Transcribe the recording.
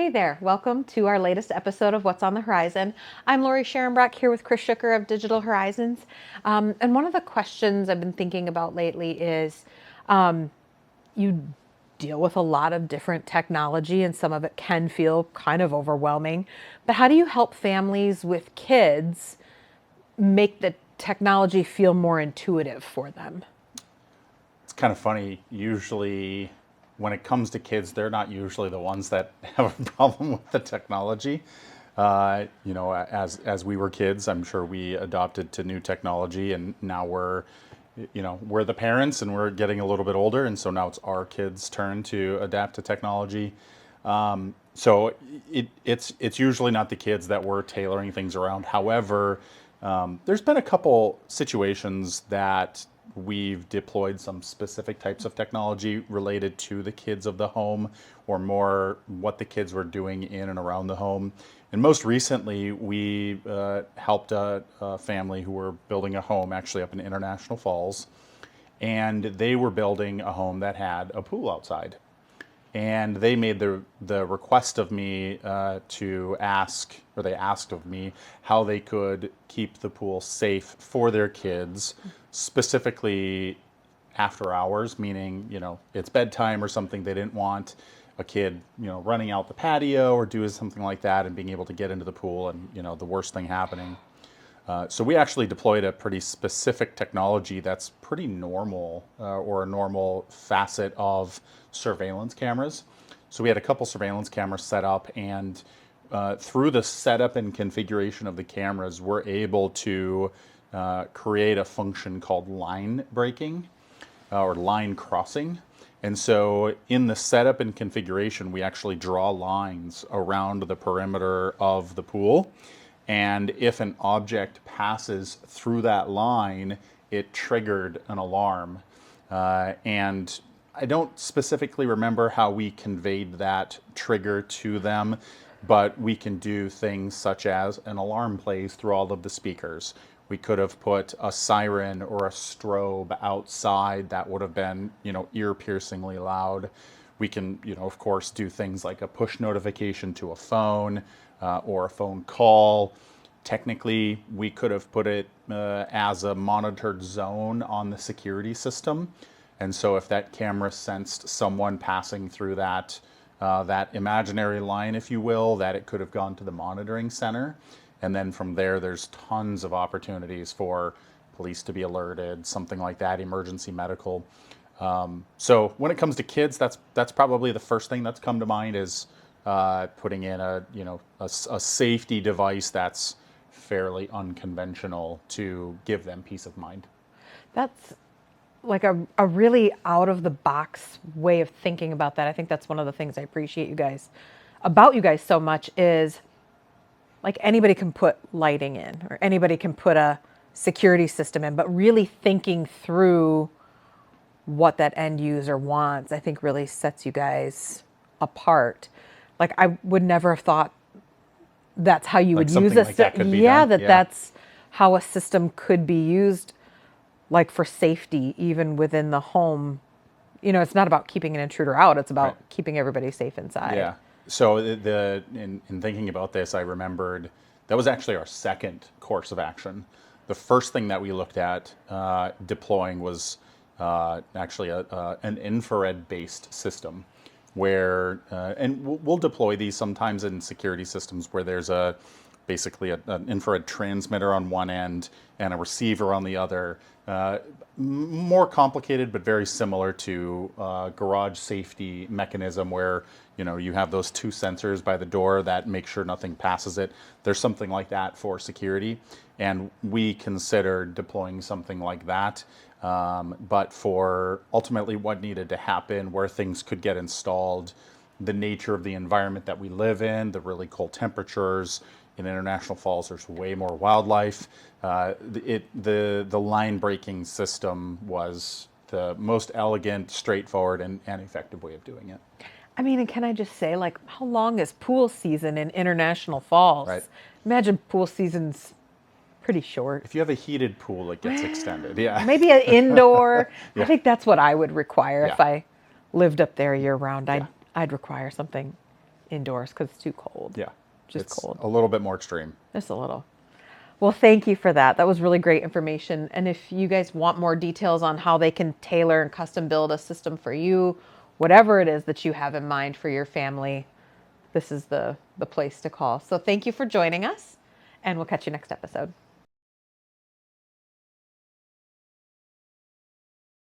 Hey there, welcome to our latest episode of What's on the Horizon. I'm Lori Sharonbrock here with Chris Schucker of Digital Horizons. And one of the questions I've been thinking about lately is you deal with a lot of different technology and some of it can feel kind of overwhelming. But how do you help families with kids make the technology feel more intuitive for them? It's kind of funny. Usually, when it comes to kids, they're not usually the ones that have a problem with the technology. As we were kids, I'm sure we adopted to new technology, and now we're the parents, and we're getting a little bit older, and so now it's our kids' turn to adapt to technology. So it's usually not the kids that we're tailoring things around. However, there's been a couple situations that we've deployed some specific types of technology related to the kids of the home, or more what the kids were doing in and around the home. And most recently, we helped a family who were building a home actually up in International Falls, and they were building a home that had a pool outside. And they made the request of me to ask, or they asked of me, how they could keep the pool safe for their kids, specifically after hours, meaning, it's bedtime or something. They didn't want a kid, running out the patio or doing something like that and being able to get into the pool and, the worst thing happening. So we actually deployed a pretty specific technology that's pretty normal, or a normal facet of surveillance cameras. So we had a couple surveillance cameras set up, and through the setup and configuration of the cameras, we're able to create a function called line breaking, or line crossing. And so in the setup and configuration, we actually draw lines around the perimeter of the pool. And if an object passes through that line, it triggered an alarm. And I don't specifically remember how we conveyed that trigger to them, but we can do things such as an alarm plays through all of the speakers. We could have put a siren or a strobe outside that would have been, ear-piercingly loud. We can, of course, do things like a push notification to a phone, or a phone call. Technically, we could have put it as a monitored zone on the security system. And so if that camera sensed someone passing through that imaginary line, if you will, that it could have gone to the monitoring center. And then from there, there's tons of opportunities for police to be alerted, something like that, emergency medical. So when it comes to kids, that's probably the first thing that's come to mind, is putting in a safety device that's fairly unconventional to give them peace of mind. That's like a really out of the box way of thinking about that. I think that's one of the things I appreciate about you guys so much is like anybody can put lighting in or anybody can put a security system in, but really thinking through what that end user wants, I think really sets you guys apart. Like I would never have thought that's how you Like would use something a like that could be yeah, done. that Yeah. that's how a system could be used like for safety even within the home. It's not about keeping an intruder out, it's Right. about keeping everybody safe inside. Yeah. So in thinking about this, I remembered that was actually our second course of action. The first thing that we looked at deploying was actually an infrared-based system, where and we'll deploy these sometimes in security systems where there's basically an infrared transmitter on one end and a receiver on the other. More complicated, but very similar to garage safety mechanism, where you have those two sensors by the door that make sure nothing passes it. There's something like that for security, and we considered deploying something like that. But for ultimately what needed to happen, where things could get installed, the nature of the environment that we live in, the really cold temperatures. In International Falls, there's way more wildlife. The line breaking system was the most elegant, straightforward, and effective way of doing it. I mean, and can I just say, like, how long is pool season in International Right? Falls? Imagine pool season's pretty short. If you have a heated pool, it gets extended. Yeah. Maybe an indoor. I Yeah. think that's what I would require if Yeah. I lived up there year round. Yeah. I'd require something indoors because it's too cold. Yeah. Just It's cold. a little bit more extreme. Just a little. Well, thank you for that. That was really great information. And if you guys want more details on how they can tailor and custom build a system for you, whatever it is that you have in mind for your family, this is the place to call. So thank you for joining us, and we'll catch you next episode.